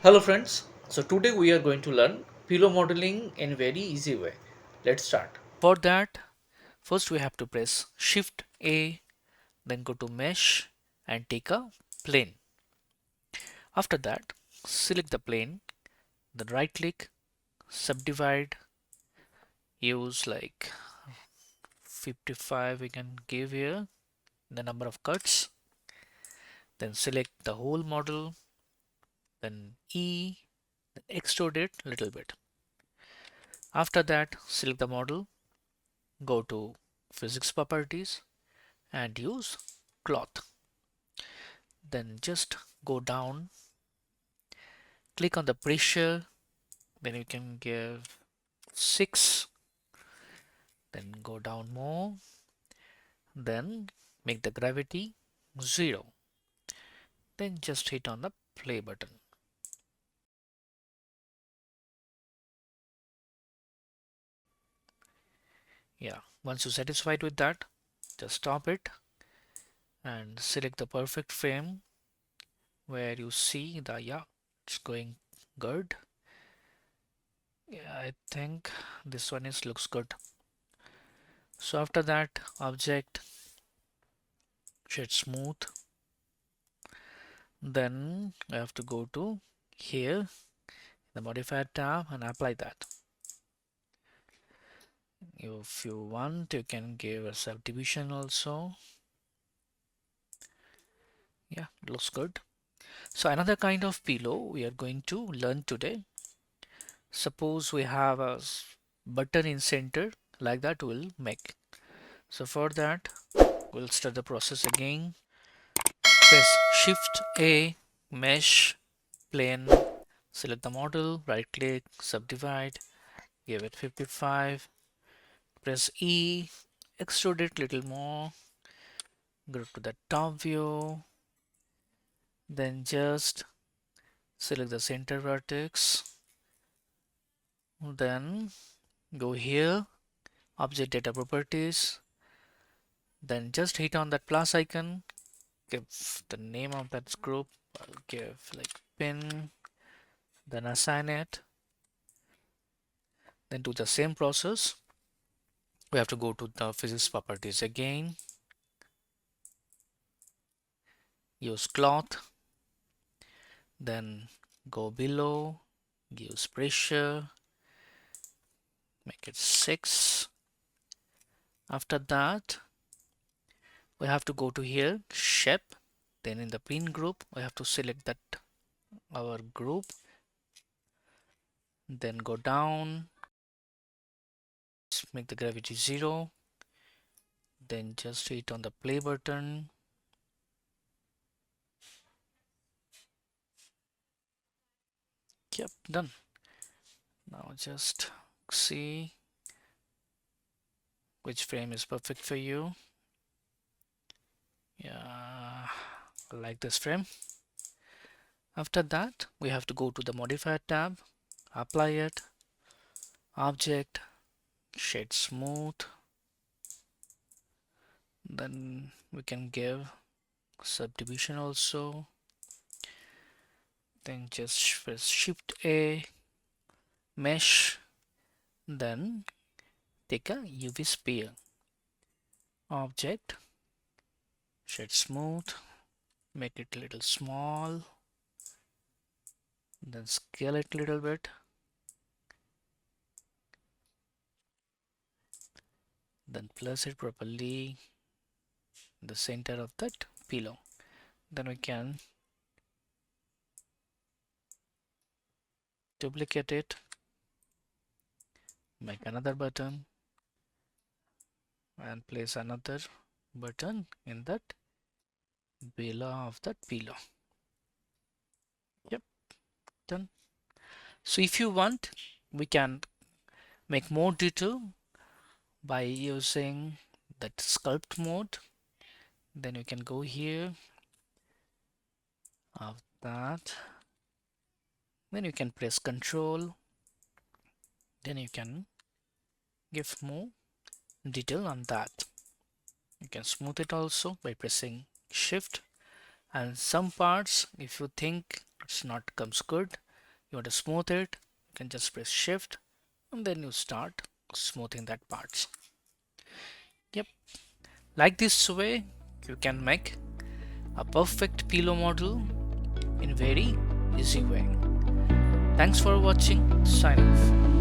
Hello friends. So today we are going to learn pillow modeling in very easy way. Let's start. For that, first we have to press Shift A, then go to Mesh and take a plane. After that, select the plane, then right click, subdivide, use like 55 we can give here the number of cuts, then select the whole model, then E, then extrude it little bit. After that, select the model, go to physics properties and use cloth. Then just go down, click on the pressure, then you can give 6, then go down more, then make the gravity 0, then just hit on the play button. Yeah, once you're satisfied with that, just stop it and select the perfect frame where you see the, yeah, it's going good. Yeah, I think this one is looks good. So after that, object, shed smooth, then I have to go to here, the modifier tab, and apply that. If you want, you can give a subdivision also. Yeah, it looks good. So another kind of pillow we are going to learn today. Suppose we have a button in center, like that we'll make. So for that, we'll start the process again. Press Shift A, Mesh, Plane, select the model, right click, subdivide, give it 55, press E, extrude it little more, go to the top view, then just select the center vertex, then go here, object data properties, then just hit on that plus icon, give the name of that group, I'll give like pin, then assign it, then do the same process. We have to go to the physics properties again, use cloth, then go below, use pressure, make it 6. After that, we have to go to here, shape, then in the pin group, we have to select that our group, then go down, make the gravity 0, then just hit on the play button. Yep, done. Now just see which frame is perfect for you. Yeah, I like this frame. After that, we have to go to the modifier tab, apply it, object, shade smooth, then we can give subdivision also, then just press Shift A, mesh, then take a UV sphere, object, shade smooth, make it a little small, then scale it a little bit, then place it properly in the center of that pillow. Then we can duplicate it, make another button, and place another button in that below of that pillow. Yep, done. So if you want, we can make more detail by using that sculpt mode. Then you can go here of that. Then you can press Control. Then you can give more detail on that. You can smooth it also by pressing Shift. And some parts, if you think it's not comes good, You want to smooth it, you can just press shift and then you start smoothing that parts. Yep, like this way you can make a perfect pillow model in very easy way. Thanks for watching. Sign off.